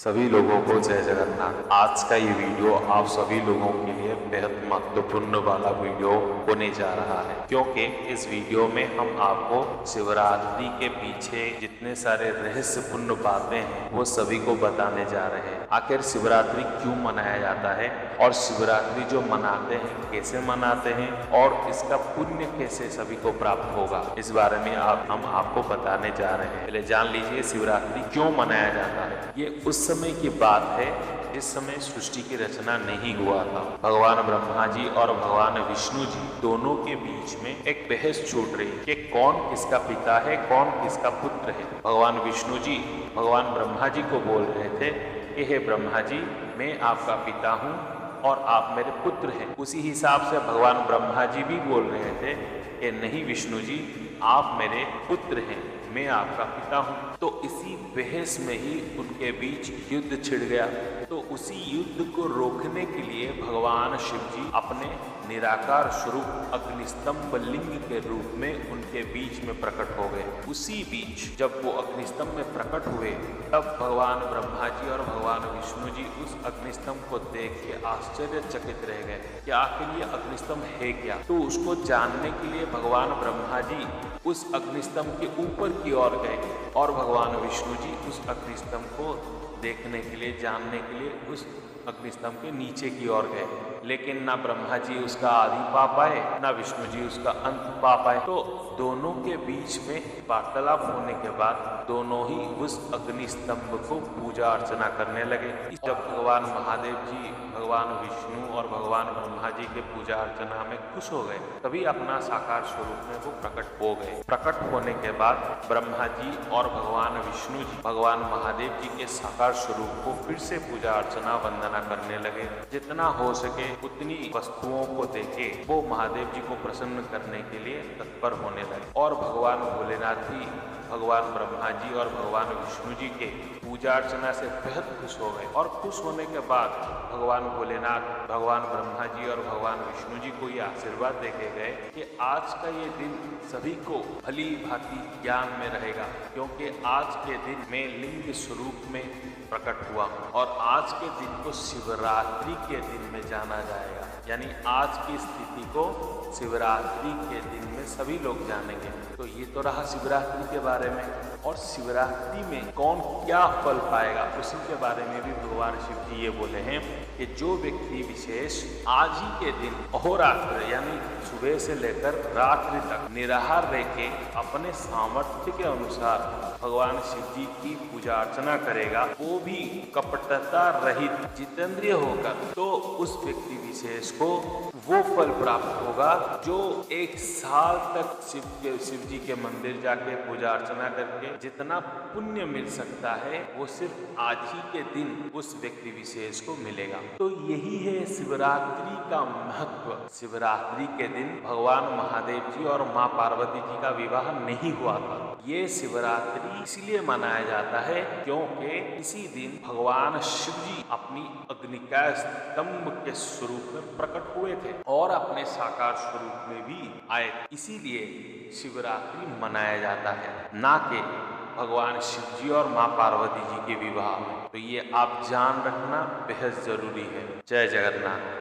सभी लोगों को जय जगन्नाथ। आज का ये वीडियो आप सभी लोगों के लिए बेहद महत्वपूर्ण वाला वीडियो होने जा रहा है, क्योंकि इस वीडियो में हम आपको शिवरात्रि के पीछे जितने सारे रहस्यपूर्ण बातें हैं वो सभी को बताने जा रहे हैं। आखिर शिवरात्रि क्यों मनाया जाता है और शिवरात्रि जो मनाते हैं कैसे मनाते हैं और इसका पुण्य कैसे सभी को प्राप्त होगा, इस बारे में हम आपको बताने जा रहे हैं। पहले जान लीजिए शिवरात्रि क्यों मनाया जाता है। ये उस समय की बात है जिस समय सृष्टि की रचना नहीं हुआ था। भगवान ब्रह्मा जी और भगवान विष्णु जी दोनों के बीच में एक बहस छूट रही कि कौन किसका पिता है, कौन किसका पुत्र है। भगवान विष्णु जी भगवान ब्रह्मा जी को बोल रहे थे कि हे ब्रह्मा जी, मैं आपका पिता हूँ और आप मेरे पुत्र हैं। उसी हिसाब से भगवान ब्रह्मा जी भी बोल रहे थे कि नहीं विष्णु जी, आप मेरे पुत्र हैं, मैं आपका पिता हूँ। तो इसी बहस में ही उनके बीच युद्ध छिड़ गया। तो उसी युद्ध को रोकने के लिए भगवान शिव जी अपने निराकार स्वरूप अग्निस्तंभ लिंग के रूप में उनके बीच में प्रकट हो गए। उसी बीच जब वो अग्निस्तंभ में प्रकट हुए तब भगवान ब्रह्मा जी और भगवान विष्णु जी उस अग्निस्तंभ को देख के आश्चर्यचकित रह गए कि आखिर ये अग्निस्तंभ है क्या। तो उसको जानने के लिए भगवान ब्रह्मा जी उस अग्निस्तंभ के ऊपर की ओर गए और भगवान विष्णु जी उस अग्निस्तंभ को देखने के लिए, जानने के लिए उस अग्निस्तंभ के नीचे की ओर गए। लेकिन ना ब्रह्मा जी उसका आदि पा पाए, ना विष्णु जी उसका अंत पा पाए। तो दोनों के बीच में वार्तालाप होने के बाद दोनों ही उस अग्निस्तंभ को पूजा अर्चना करने लगे। जब भगवान महादेव जी भगवान विष्णु और भगवान ब्रह्मा जी के पूजा अर्चना में खुश हो गए, तभी अपना साकार स्वरूप में वो प्रकट हो गए। प्रकट होने के बाद ब्रह्मा जी और भगवान विष्णु जी भगवान महादेव जी के साकार स्वरूप को फिर से पूजा अर्चना वंदना करने लगे। जितना हो सके उतनी वस्तुओं को देके वो महादेव जी को प्रसन्न करने के लिए तत्पर होने लगे। और भगवान भोलेनाथ भी भगवान ब्रह्मा जी और भगवान विष्णु जी के पूजा अर्चना से बेहद खुश हो गए। और खुश होने के बाद भगवान भोलेनाथ भगवान ब्रह्मा जी और भगवान विष्णु जी को ये आशीर्वाद देके गए कि आज का ये दिन सभी को भली भांति ज्ञान में रहेगा, क्योंकि आज के दिन मैं लिंग स्वरूप में प्रकट हुआ और आज के दिन को शिवरात्रि के दिन में जाना जाएगा। यानी आज की स्थिति को शिवरात्रि के दिन में सभी लोग जानेंगे। तो ये तो रहा शिवरात्रि के बारे में। और शिवरात्रि में कौन क्या फल पाएगा उसी के बारे में भी भगवान शिव जी ये बोले हैं कि जो व्यक्ति विशेष आज ही के दिन अहोरात्र यानी सुबह से लेकर रात्रि तक निराहार रह के अपने सामर्थ्य के अनुसार भगवान शिव जी की पूजा अर्चना करेगा, वो भी कपटता रहित जितेंद्रिय होकर, तो उस व्यक्ति विशेष को वो फल प्राप्त होगा जो एक साल तक शिव जी के मंदिर जाके पूजा अर्चना करके जितना पुण्य मिल सकता है वो सिर्फ आज ही के दिन उस व्यक्ति विशेष को मिलेगा। तो यही है शिवरात्रि का महत्व। शिवरात्रि के दिन भगवान महादेव जी और माँ पार्वती जी का विवाह नहीं हुआ था। ये शिवरात्रि इसलिए मनाया जाता है क्योंकि इसी दिन भगवान शिव जी अपनी अग्निकाय स्तंभ के स्वरूप में प्रकट हुए थे और अपने साकार स्वरूप में भी आए। इसीलिए शिवरात्रि मनाया जाता है, ना कि भगवान शिव जी और माँ पार्वती जी के विवाह में। तो ये आप जान रखना बेहद जरूरी है। जय जगन्नाथ।